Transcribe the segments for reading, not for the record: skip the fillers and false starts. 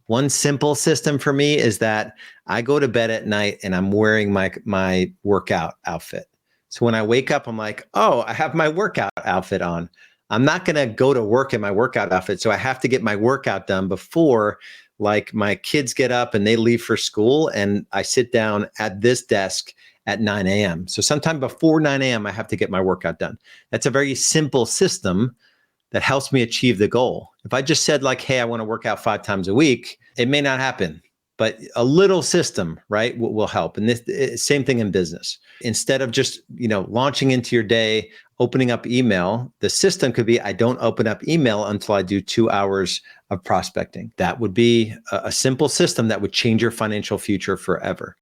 One simple system for me is that I go to bed at night and I'm wearing my workout outfit. So when I wake up, I'm like, oh, I have my workout outfit on. I'm not going to go to work in my workout outfit. So I have to get my workout done before like my kids get up and they leave for school. And I sit down at this desk at 9 a.m. So sometime before 9 a.m., I have to get my workout done. That's a very simple system that helps me achieve the goal. If I just said like, hey, I want to work out 5 times a week, it may not happen. But a little system, right, will help. And this same thing in business. Instead of just, launching into your day, opening up email, the system could be, I don't open up email until I do 2 hours of prospecting. That would be a simple system that would change your financial future forever.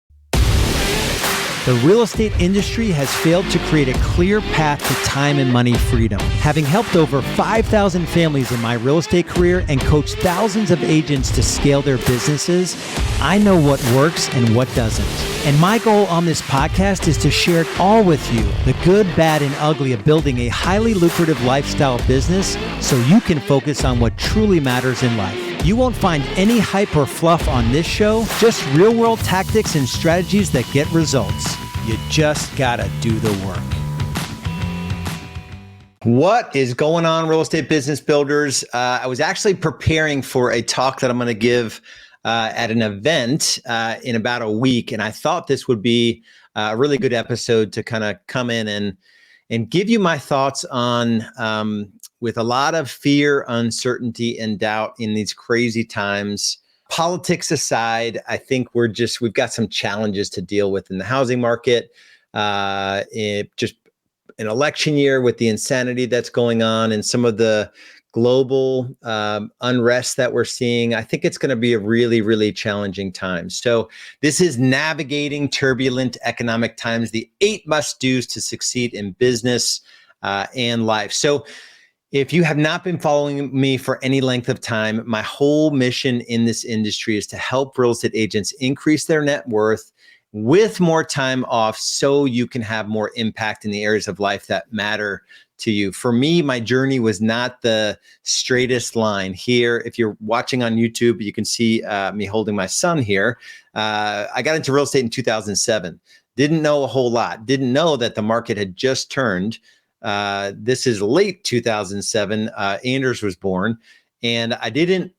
The real estate industry has failed to create a clear path to time and money freedom. Having helped over 5,000 families in my real estate career and coached thousands of agents to scale their businesses, I know what works and what doesn't. And my goal on this podcast is to share it all with you, the good, bad, and ugly of building a highly lucrative lifestyle business so you can focus on what truly matters in life. You won't find any hype or fluff on this show, just real-world tactics and strategies that get results. You just gotta do the work. What is going on, real estate business builders? I was actually preparing for a talk that I'm going to give at an event in about a week, and I thought this would be a really good episode to kind of come in and give you my thoughts on with a lot of fear, uncertainty, and doubt in these crazy times. Politics aside, I think we've got some challenges to deal with in the housing market. Just an election year with the insanity that's going on and some of the global unrest that we're seeing. I think it's going to be a really, really challenging time. So this is Navigating Turbulent Economic Times, the 8 must-dos to succeed in business and life. So if you have not been following me for any length of time, my whole mission in this industry is to help real estate agents increase their net worth with more time off so you can have more impact in the areas of life that matter to you. For me, my journey was not the straightest line. Here, if you're watching on YouTube, you can see me holding my son here. I got into real estate in 2007. Didn't know a whole lot. Didn't know that the market had just turned. This is late 2007. Anders was born, and I didn't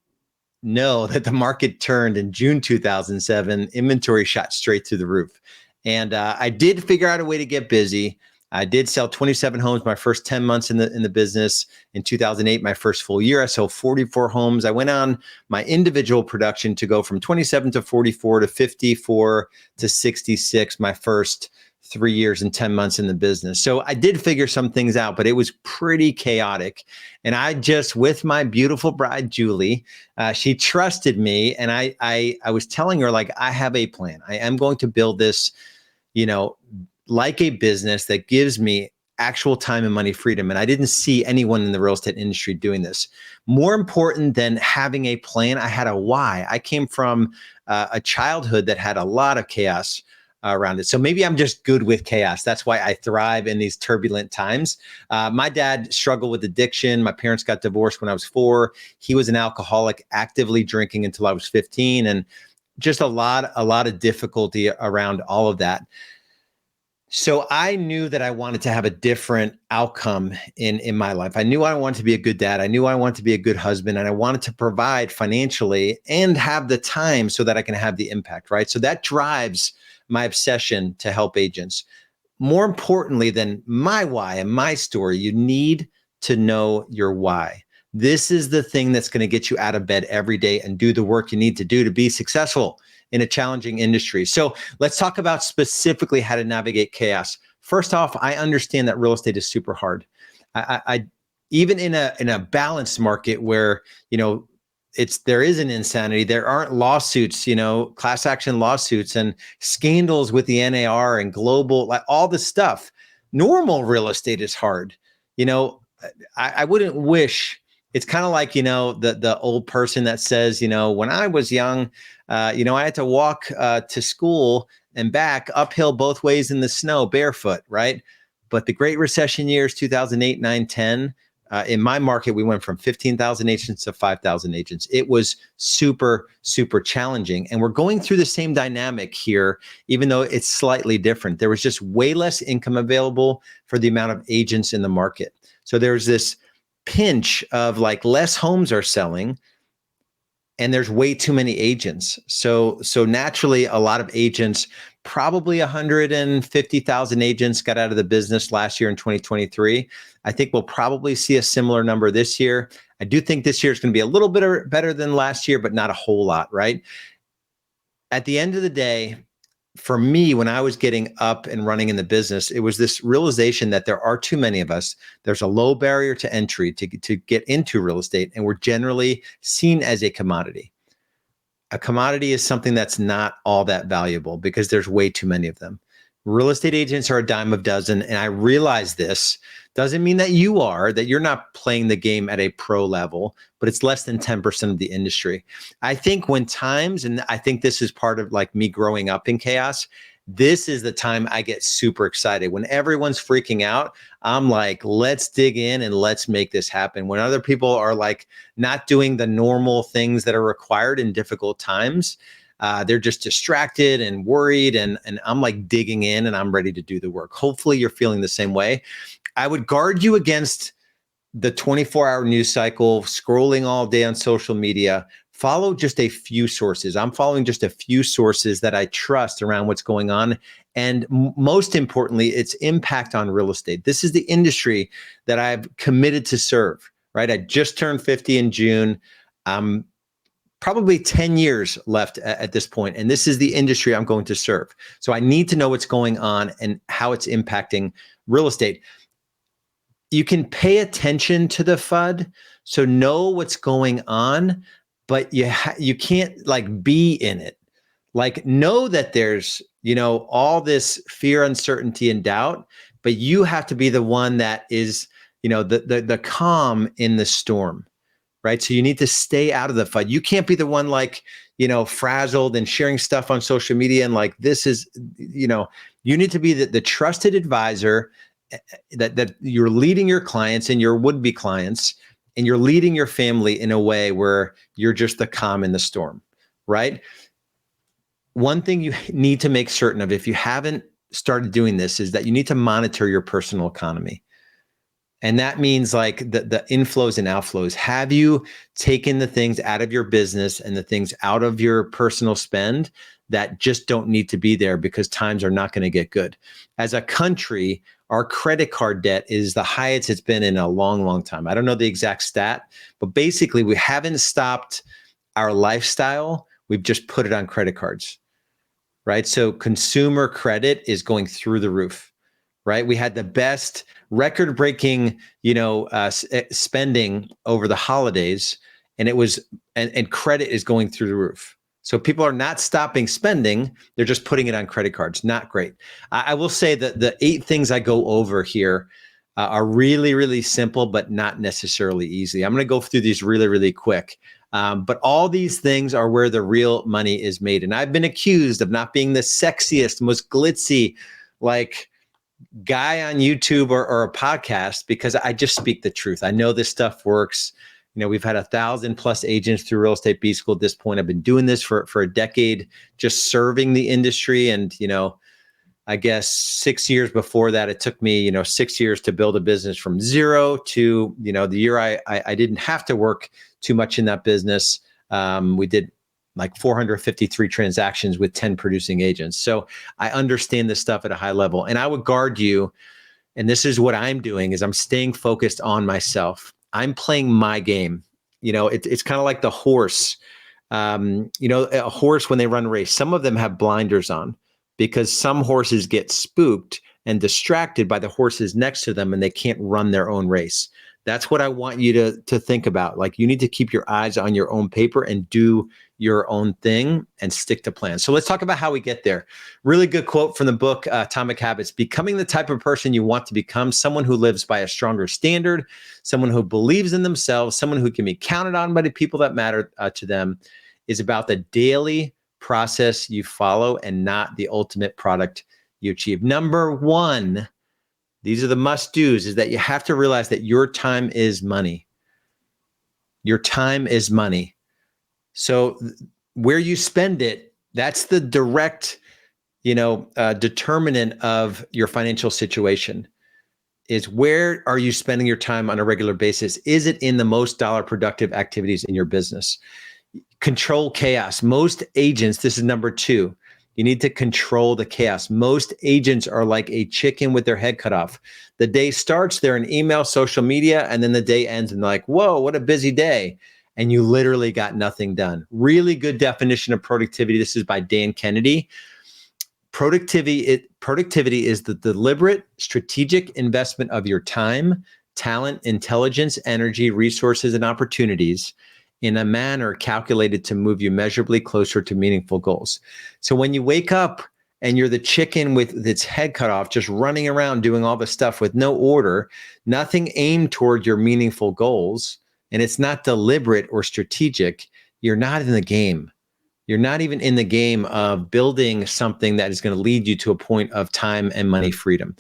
know that the market turned in June 2007. Inventory shot straight through the roof. And I did figure out a way to get busy. I did sell 27 homes my first 10 months in the business. In 2008, my first full year, I sold 44 homes. I went on my individual production to go from 27 to 44 to 54 to 66 my first 3 years and 10 months in the business. So I did figure some things out, but it was pretty chaotic. And I just, with my beautiful bride, Julie, she trusted me. And I was telling her, like, I have a plan. I am going to build this, like a business that gives me actual time and money freedom. And I didn't see anyone in the real estate industry doing this. More important than having a plan, I had a why. I came from a childhood that had a lot of chaos around it. So maybe I'm just good with chaos. That's why I thrive in these turbulent times. My dad struggled with addiction. My parents got divorced when I was 4. He was an alcoholic, actively drinking until I was 15. And just a lot of difficulty around all of that. So I knew that I wanted to have a different outcome in my life. I knew I wanted to be a good dad. I knew I wanted to be a good husband, and I wanted to provide financially and have the time so that I can have the impact, right? So that drives my obsession to help agents. More importantly than my why and my story, you need to know your why. This is the thing that's going to get you out of bed every day and do the work you need to do to be successful in a challenging industry. So let's talk about specifically how to navigate chaos. First off, I understand that real estate is super hard. I even in a balanced market where, there is an insanity, there aren't lawsuits, class action lawsuits and scandals with the NAR and global, like all this stuff. Normal real estate is hard. I wouldn't wish. It's kind of like, the old person that says, when I was young, I had to walk to school and back uphill both ways in the snow barefoot, right? But the Great Recession years, 2008, 9, 10, In my market, we went from 15,000 agents to 5,000 agents. It was super, super challenging. And we're going through the same dynamic here, even though it's slightly different. There was just way less income available for the amount of agents in the market. So there's this pinch of like less homes are selling, and there's way too many agents. So naturally, a lot of agents, probably 150,000 agents got out of the business last year in 2023. I think we'll probably see a similar number this year. I do think this year is going to be a little bit better than last year, but not a whole lot, right? At the end of the day, for me, when I was getting up and running in the business, it was this realization that there are too many of us. There's a low barrier to entry to get into real estate, and we're generally seen as a commodity. A commodity is something that's not all that valuable because there's way too many of them. Real estate agents are a dime a dozen, and I realize this doesn't mean that you're not playing the game at a pro level, but it's less than 10% of the industry. I think when times, and I think this is part of like me growing up in chaos, this is the time I get super excited. When everyone's freaking out, I'm like, let's dig in and let's make this happen. When other people are like not doing the normal things that are required in difficult times, they're just distracted and worried, and I'm like digging in and I'm ready to do the work. Hopefully you're feeling the same way. I would guard you against the 24-hour news cycle, scrolling all day on social media. Follow just a few sources. I'm following just a few sources that I trust around what's going on. And most importantly, its impact on real estate. This is the industry that I've committed to serve, right? I just turned 50 in June. Probably 10 years left at this point, and this is the industry I'm going to serve. So I need to know what's going on and how it's impacting real estate. You can pay attention to the FUD, so know what's going on, but you can't like be in it. Like know that there's, all this fear, uncertainty, and doubt, but you have to be the one that is, the calm in the storm. Right. So you need to stay out of the FUD. You can't be the one like, frazzled and sharing stuff on social media. And like, this is, you need to be the trusted advisor that you're leading your clients and your would-be clients, and you're leading your family in a way where you're just the calm in the storm. Right. One thing you need to make certain of, if you haven't started doing this, is that you need to monitor your personal economy. And that means like the inflows and outflows. Have you taken the things out of your business and the things out of your personal spend that just don't need to be there because times are not going to get good? As a country, our credit card debt is the highest it's been in a long, long time. I don't know the exact stat, but basically we haven't stopped our lifestyle. We've just put it on credit cards, right? So consumer credit is going through the roof. Right, we had the best record-breaking, spending over the holidays, and it was, and credit is going through the roof. So people are not stopping spending; they're just putting it on credit cards. Not great. I will say that the 8 things I go over here are really, really simple, but not necessarily easy. I'm going to go through these really, really quick. But all these things are where the real money is made, and I've been accused of not being the sexiest, most glitzy, like guy on YouTube or a podcast, because I just speak the truth. I know this stuff works. We've had 1,000+ agents through Real Estate B School at this point. I've been doing this for a decade, just serving the industry. And, I guess 6 years before that, it took me, 6 years to build a business from zero to, the year I didn't have to work too much in that business. We did like 453 transactions with 10 producing agents. So I understand this stuff at a high level. And I would guard you, and this is what I'm doing, is I'm staying focused on myself. I'm playing my game. It's kind of like the horse. A horse, when they run a race, some of them have blinders on because some horses get spooked and distracted by the horses next to them and they can't run their own race. That's what I want you to think about. Like, you need to keep your eyes on your own paper and do your own thing and stick to plans. So let's talk about how we get there. Really good quote from the book, Atomic Habits. Becoming the type of person you want to become, someone who lives by a stronger standard, someone who believes in themselves, someone who can be counted on by the people that matter to them, is about the daily process you follow and not the ultimate product you achieve. Number one, these are the must-dos, is that you have to realize that your time is money. Your time is money. So where you spend it, that's the direct, determinant of your financial situation. Is where are you spending your time on a regular basis? Is it in the most dollar productive activities in your business? Control chaos. Most agents, this is number 2, you need to control the chaos. Most agents are like a chicken with their head cut off. The day starts, they're in email, social media, and then the day ends and they're like, whoa, what a busy day. And you literally got nothing done. Really good definition of productivity. This is by Dan Kennedy. Productivity is the deliberate, strategic investment of your time, talent, intelligence, energy, resources, and opportunities in a manner calculated to move you measurably closer to meaningful goals. So when you wake up and you're the chicken with its head cut off, just running around doing all the stuff with no order, nothing aimed toward your meaningful goals, and it's not deliberate or strategic, you're not in the game. You're not even in the game of building something that is going to lead you to a point of time and money freedom.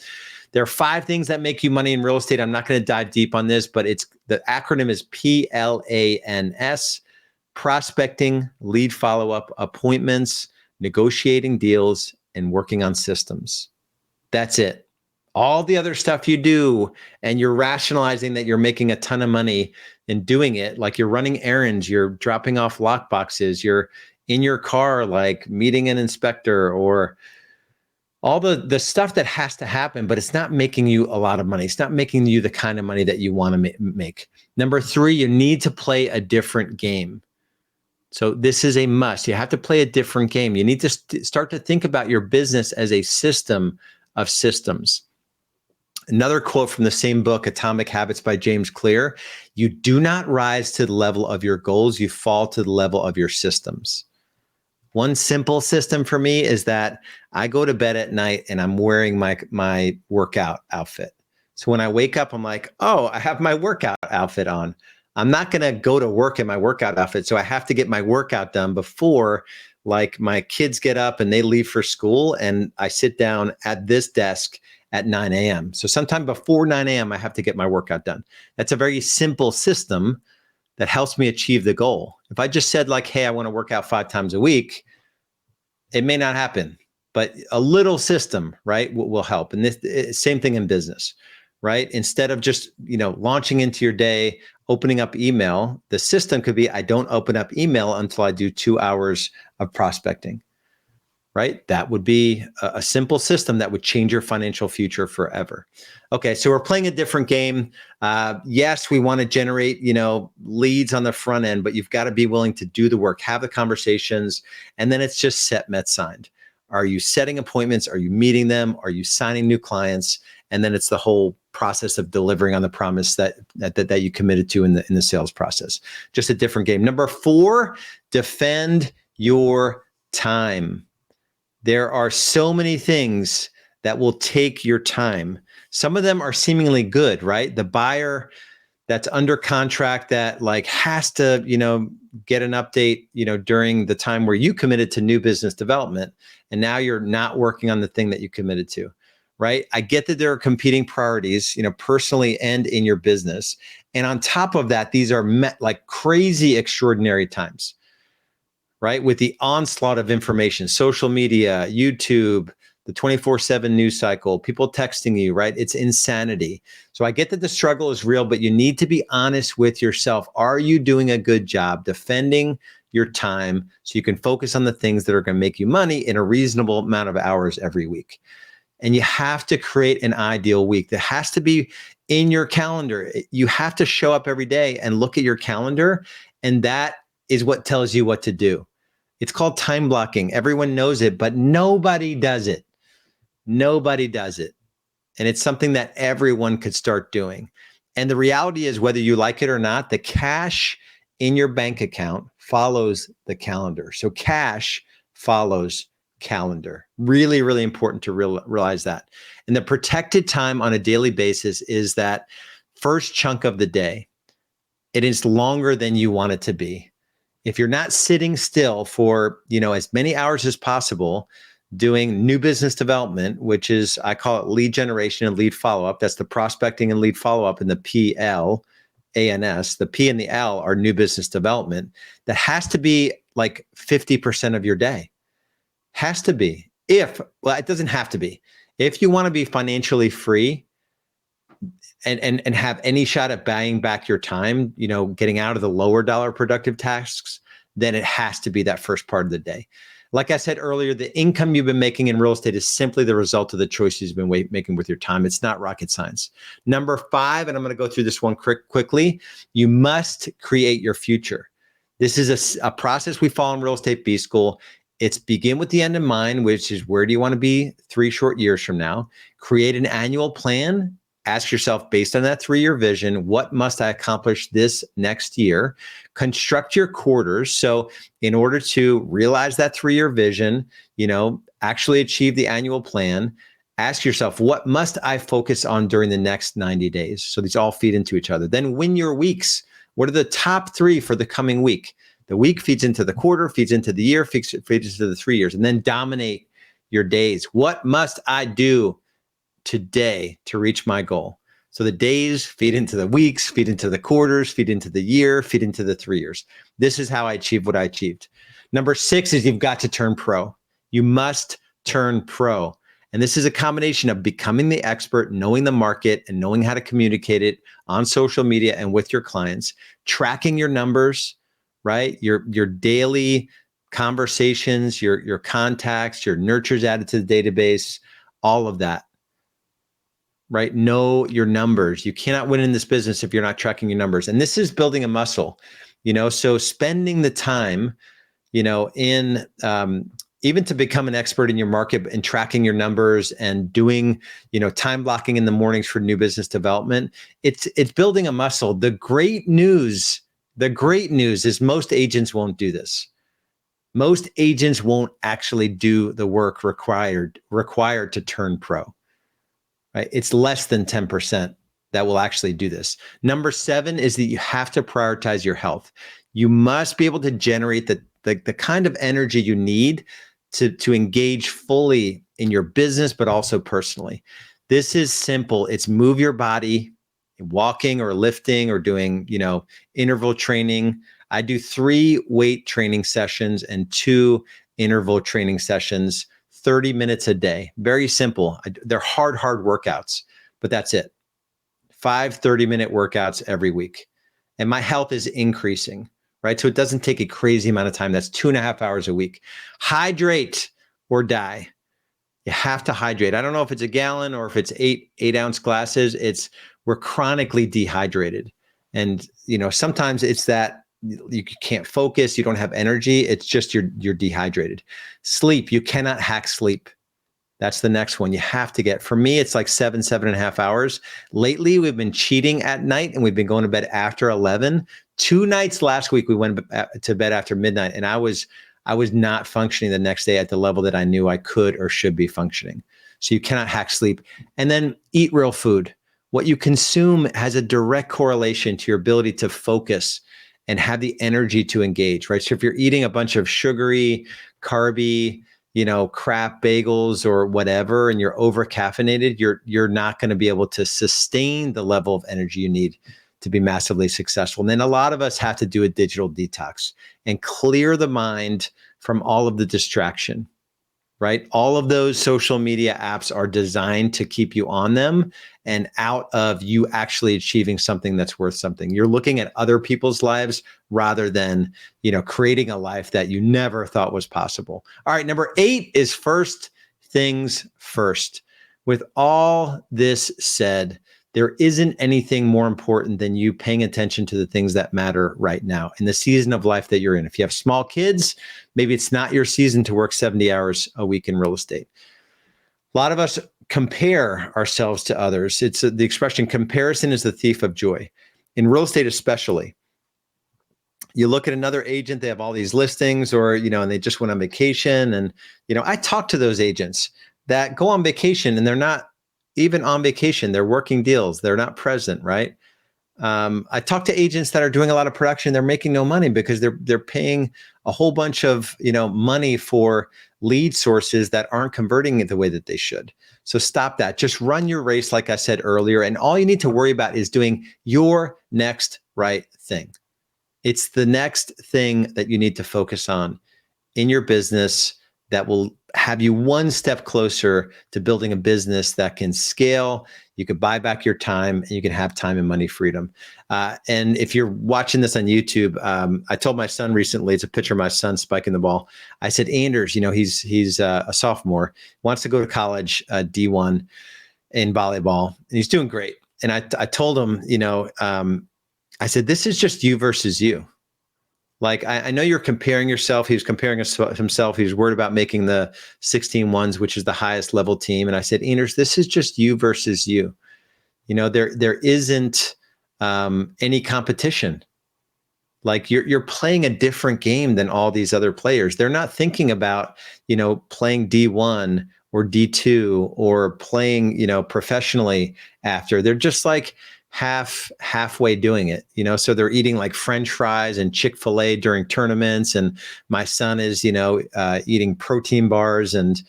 There are 5 things that make you money in real estate. I'm not going to dive deep on this, but the acronym is PLANS: prospecting, lead follow-up, appointments, negotiating deals, and working on systems. That's it. All the other stuff you do, and you're rationalizing that you're making a ton of money in doing it, like you're running errands, you're dropping off lock boxes, you're in your car, like meeting an inspector, or all the stuff that has to happen, but it's not making you a lot of money. It's not making you the kind of money that you want to make. Number 3, you need to play a different game. So this is a must. You have to play a different game. You need to start to think about your business as a system of systems. Another quote from the same book, Atomic Habits by James Clear: you do not rise to the level of your goals, you fall to the level of your systems. One simple system for me is that I go to bed at night and I'm wearing my workout outfit. So when I wake up, I'm like, oh, I have my workout outfit on. I'm not going to go to work in my workout outfit. So I have to get my workout done before, like, my kids get up and they leave for school, and I sit down at this desk at 9 a.m. So sometime before 9 a.m., I have to get my workout done. That's a very simple system that helps me achieve the goal. If I just said, like, hey, I want to work out 5 times a week, it may not happen, but a little system, right, will help. And this same thing in business, right? Instead of just, launching into your day, opening up email, the system could be, I don't open up email until I do 2 hours of prospecting, right? That would be a simple system that would change your financial future forever. Okay, so we're playing a different game. Yes, we want to generate, leads on the front end, but you've got to be willing to do the work, have the conversations, and then it's just set, met, signed. Are you setting appointments? Are you meeting them? Are you signing new clients? And then it's the whole process of delivering on the promise that you committed to in the sales process. Just a different game. Number 4, defend your time. There are so many things that will take your time. Some of them are seemingly good, right? The buyer that's under contract that, like, has to, get an update, during the time where you committed to new business development, and now you're not working on the thing that you committed to, right? I get that there are competing priorities, personally and in your business. And on top of that, these are like crazy, extraordinary times, right? With the onslaught of information, social media, YouTube, the 24/7 news cycle, people texting you, right? It's insanity. So I get that the struggle is real, but you need to be honest with yourself. Are you doing a good job defending your time so you can focus on the things that are going to make you money in a reasonable amount of hours every week? And you have to create an ideal week that has to be in your calendar. You have to show up every day and look at your calendar, and that is what tells you what to do. It's called time blocking. Everyone knows it, but nobody does it. Nobody does it. And it's something that everyone could start doing. And the reality is, whether you like it or not, the cash in your bank account follows the calendar. So cash follows calendar. Really, really important to realize that. And the protected time on a daily basis is that first chunk of the day. It is longer than you want it to be. If you're not sitting still for, as many hours as possible, doing new business development, which is, I call it lead generation and lead follow-up. That's the prospecting and lead follow-up in the PLANS. The P and the L are new business development. That has to be like 50% of your day. Has to be. Well, it doesn't have to be. If you want to be financially free and have any shot at buying back your time, getting out of the lower dollar productive tasks, then it has to be that first part of the day. Like I said earlier, the income you've been making in real estate is simply the result of the choices you've been making with your time. It's not rocket science. Number 5, and I'm going to go through this one quickly, you must create your future. This is a process we follow in Real Estate B School. It's begin with the end in mind, which is where do you want to be 3 short years from now? Create an annual plan. Ask yourself, based on that 3-year vision, what must I accomplish this next year? Construct your quarters. So in order to realize that 3-year vision, actually achieve the annual plan, ask yourself, what must I focus on during the next 90 days? So these all feed into each other. Then win your weeks. What are the top 3 for the coming week? The week feeds into the quarter, feeds into the year, feeds into the 3 years, and then dominate your days. What must I do today to reach my goal? So the days feed into the weeks, feed into the quarters, feed into the year, feed into the 3 years. This is how I achieved what I achieved. Number 6 is you've got to turn pro. You must turn pro. And this is a combination of becoming the expert, knowing the market, and knowing how to communicate it on social media and with your clients, tracking your numbers, right? Your daily conversations, your contacts, your nurtures added to the database, all of that. Right? Know your numbers. You cannot win in this business if you're not tracking your numbers. And this is building a muscle, so spending the time, in even to become an expert in your market and tracking your numbers and doing, time blocking in the mornings for new business development. It's building a muscle. The great news is most agents won't do this. Most agents won't actually do the work required to turn pro. Right? It's less than 10% that will actually do this. Number 7 is that you have to prioritize your health. You must be able to generate the kind of energy you need to engage fully in your business, but also personally. This is simple. It's move your body, walking or lifting or doing, interval training. I do 3 weight training sessions and 2 interval training sessions, 30 minutes a day. Very simple. They're hard workouts, but that's it. 5 30-minute workouts every week. And my health is increasing, right? So it doesn't take a crazy amount of time. That's 2.5 hours a week. Hydrate or die. You have to hydrate. I don't know if it's a gallon or if it's 8-ounce glasses. We're chronically dehydrated. And, sometimes it's that you can't focus, you don't have energy. It's just you're dehydrated. Sleep, you cannot hack sleep. That's the next one you have to get. For me, it's like 7.5 hours. Lately, we've been cheating at night and we've been going to bed after 11. 2 nights last week, we went to bed after midnight, and I was not functioning the next day at the level that I knew I could or should be functioning. So you cannot hack sleep. And then eat real food. What you consume has a direct correlation to your ability to focus and have the energy to engage, right? So if you're eating a bunch of sugary, carby, crap bagels or whatever, and you're over caffeinated, you're not going to be able to sustain the level of energy you need to be massively successful. And then a lot of us have to do a digital detox and clear the mind from all of the distraction, right? All of those social media apps are designed to keep you on them and out of you actually achieving something that's worth something. You're looking at other people's lives rather than, creating a life that you never thought was possible. All right, number 8 is first things first. With all this said, there isn't anything more important than you paying attention to the things that matter right now in the season of life that you're in. If you have small kids, maybe it's not your season to work 70 hours a week in real estate. A lot of us compare ourselves to others. It's the expression, comparison is the thief of joy. In real estate especially, you look at another agent, they have all these listings or, and they just went on vacation. And, I talk to those agents that go on vacation and they're not even on vacation, they're working deals. They're not present, right? I talk to agents that are doing a lot of production. They're making no money because they're paying a whole bunch of, money for lead sources that aren't converting it the way that they should. So stop that. Just run your race, like I said earlier. And all you need to worry about is doing your next right thing. It's the next thing that you need to focus on in your business that will have you one step closer to building a business that can scale. You could buy back your time and you can have time and money freedom. And if you're watching this on YouTube, I told my son recently, it's a picture of my son spiking the ball. I said, Anders, he's a sophomore, wants to go to college, D1 in volleyball, and he's doing great. And I told him, I said, this is just you versus you. Like, I know you're comparing yourself. He was comparing himself. He was worried about making the 16-1s, which is the highest level team. And I said, Anders, this is just you versus you. There isn't any competition. Like you're playing a different game than all these other players. They're not thinking about, playing D1 or D2 or playing, professionally after. They're just like halfway doing it, so they're eating like French fries and Chick-fil-A during tournaments. And my son is, eating protein bars and,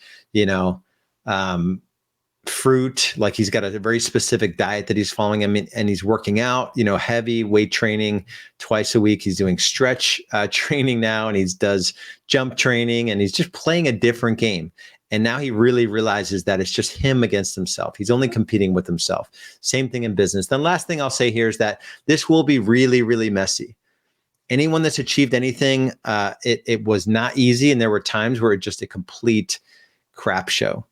fruit. Like he's got a very specific diet that he's following. And he's working out, heavy weight training twice a week. He's doing stretch training now, and he does jump training, and he's just playing a different game. And now he really realizes that it's just him against himself. He's only competing with himself. Same thing in business. Then last thing I'll say here is that this will be really, really messy. Anyone that's achieved anything, it was not easy. And there were times where it's just a complete crap show.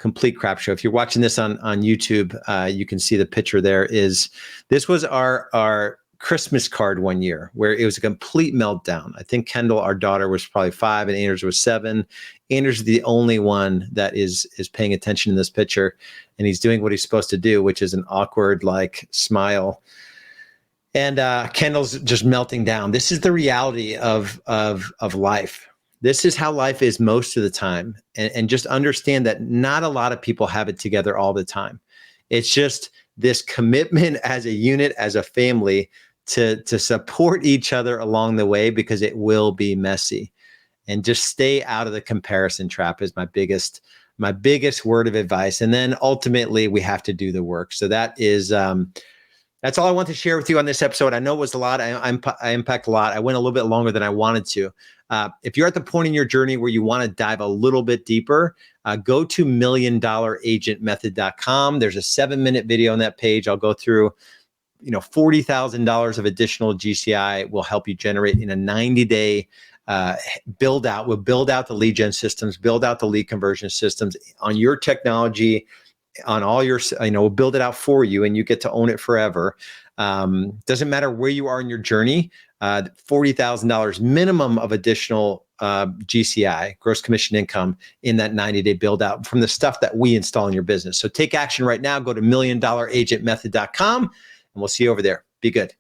If you're watching this on YouTube, you can see the picture there. This was our Christmas card one year where it was a complete meltdown. I think Kendall, our daughter, was probably 5 and Anders was 7. Anders is the only one that is paying attention in this picture, and he's doing what he's supposed to do, which is an awkward like smile. And Kendall's just melting down. This is the reality of life. This is how life is most of the time. And just understand that not a lot of people have it together all the time. It's just this commitment as a unit, as a family, to support each other along the way, because it will be messy. And just stay out of the comparison trap is my biggest word of advice. And then ultimately we have to do the work. So that's all I want to share with you on this episode. I know it was a lot. I impact a lot. I went a little bit longer than I wanted to. If you're at the point in your journey where you want to dive a little bit deeper, go to $1,000,000agentmethod.com. There's a 7-minute video on that page. I'll go through, $40,000 of additional GCI will help you generate in a 90-day build out. We'll build out the lead gen systems, build out the lead conversion systems on your technology, on all your, we'll build it out for you, and you get to own it forever. Doesn't matter where you are in your journey, $40,000 minimum of additional GCI, gross commission income, in that 90-day build out from the stuff that we install in your business. So take action right now. Go to $1,000,000agentmethod.com, and we'll see you over there. Be good.